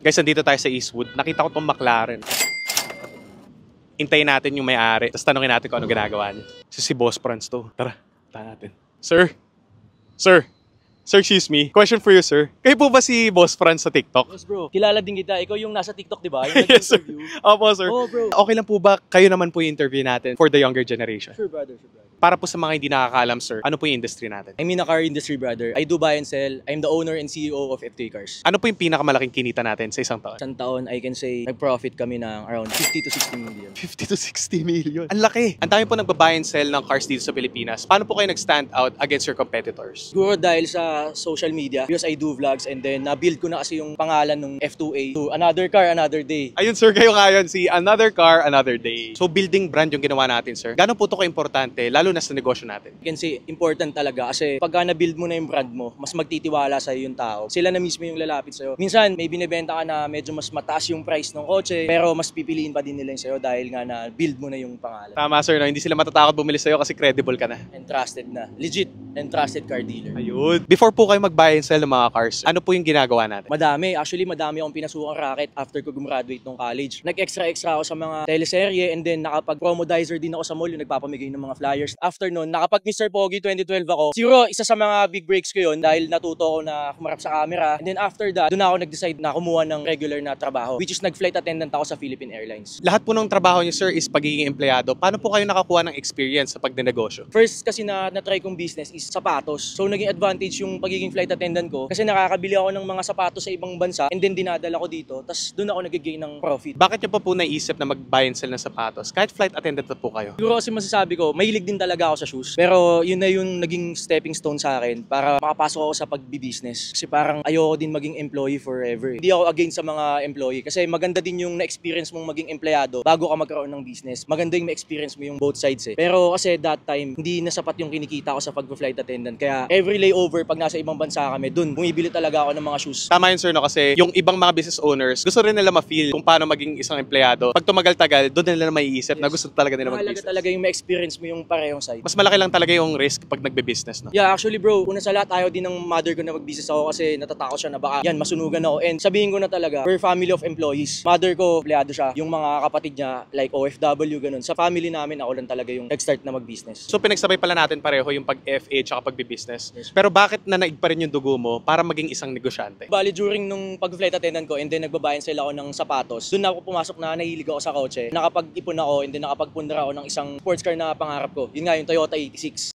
Guys, nandito tayo sa Eastwood. Nakita ko tong McLaren. Hintayin natin yung may-ari. Tapos tanungin natin kung ano ginagawa niya. Si Boss Franz to. Tara, tahan natin. Sir? Sir? Sir, excuse me. Question for you, sir. Kayo po ba si Boss Franz sa TikTok? Yes, bro. Kilala din kita. Ikaw yung nasa TikTok, di ba? Yung Yes, sir. nag-interview. Opo, sir. Oh, bro. Okay lang po ba kayo naman po yung interview natin for the younger generation? Sure, brother. Sure, brother. Para po sa mga hindi nakakaalam, sir, ano po yung industry natin? I'm in a car industry, brother. I do buy and sell. I'm the owner and CEO of F2 Cars. Ano po yung pinakamalaking kinita natin sa isang taon? Isang taon, I can say, nag-profit kami ng around 50 to 60 million. 50 to 60 million. Ang laki. Ang dami po nagbabuy and sell ng cars dito sa Pilipinas. Paano po kayo nag-stand out against your competitors? Siguro dahil sa social media, because I do vlogs and then na-build ko na kasi yung pangalan ng F2A to another car, another day. Ayun, sir, kayo ngayon si Another Car, Another Day. So, building brand yung ginawa natin, sir. Gano'n po ito ka-importante, lalo na sa negosyo natin? I can say, important talaga kasi pagka na-build mo na yung brand mo, mas magtitiwala sa'yo yung tao. Sila na mismo yung lalapit sa'yo. Minsan, may binibenta ka na medyo mas mataas yung price ng kotse, pero mas pipiliin pa din nila yung sa'yo dahil nga na-build mo na yung pangalan. Tama, sir, no? Hindi sila matatakot bumili sa'yo kasi credible ka na. And trusted na. Legit and trusted car dealer. Ayun. Before po kayo mag-buy and sell ng mga cars, ano po yung ginagawa natin? Madami. Actually, madami akong pinasukang racket after ko gumraduate ng college. Nag-extra ako sa mga teleserye and then nakapag-promodizer din ako sa mall yung nagpapamigay ng mga flyers. After nun, nakapag Mr. Pogi 2012 ako. Siguro, isa sa mga big breaks ko yun dahil natuto ako na kumarap sa camera. And then after that, doon ako nag-decide na kumuha ng regular na trabaho, which is nag-flight attendant ako sa Philippine Airlines. Lahat po ng trabaho niyo, sir, is pagiging empleyado. Paano po kayo nakakuha ng experience sa pagdinegosyo? First kasi na-try kong business is sapatos. So naging advantage yung pagiging flight attendant ko kasi nakakabili ako ng mga sapatos sa ibang bansa and then dinadala ko dito. Tapos doon ako nag-gain ng profit. Bakit niyo pa po naisip na mag-buy and sell ng sapatos? Kahit flight attendant na po kayo. Siguro kasi masasabi ko, mahilig din talaga ako sa shoes. Pero yun na yung naging stepping stone sa akin para makapasok ako sa pagbi-business. Kasi parang ayoko din maging employee forever. Hindi ako against sa mga employee kasi maganda din yung na-experience mong maging empleyado bago ka magkaroon ng business. Maganda yung ma-experience mo yung both sides eh. Pero kasi that time, hindi na sapat yung kinikita ko sa pag-flight attendant. Kaya every layover pag nasa ibang bansa kami, dun bumibili talaga ako ng mga shoes. Tama yun, sir, no? Kasi yung ibang mga business owners, gusto rin nila ma-feel kung paano maging isang empleyado. Pag tumagal-tagal, doon nila maiisip na gusto talaga nila Mahalaga mag-business. talaga yung ma-experience mo yung parehong side. Mas malaki lang talaga yung risk pag nagbe-business, no? Yeah, actually bro, una sa lahat ayaw din ng mother ko na mag-business ako kasi natatakot siya na baka yan, masunugan ako. And sabihin ko na talaga, we're family of employees. Mother ko, empleyado siya. Yung mga kapatid niya, like OFW, ganun. Sa family namin, ako lang talaga yung nag-start na mag-business. So pinagsabay pala natin pareho yung pag-FA at pagbe-business. Yes. Pero bakit nanaig pa rin yung dugo mo para maging isang negosyante? Bali, during nung pag-flight attendant ko and then nagbabayan sila ako ng sapatos, doon ako pumasok na nahilig ako sa kotse. Nakapag-ipon ako and then nakapagpundar ako ng isang sports car na pangarap ko. Yun nga, yung Toyota 86.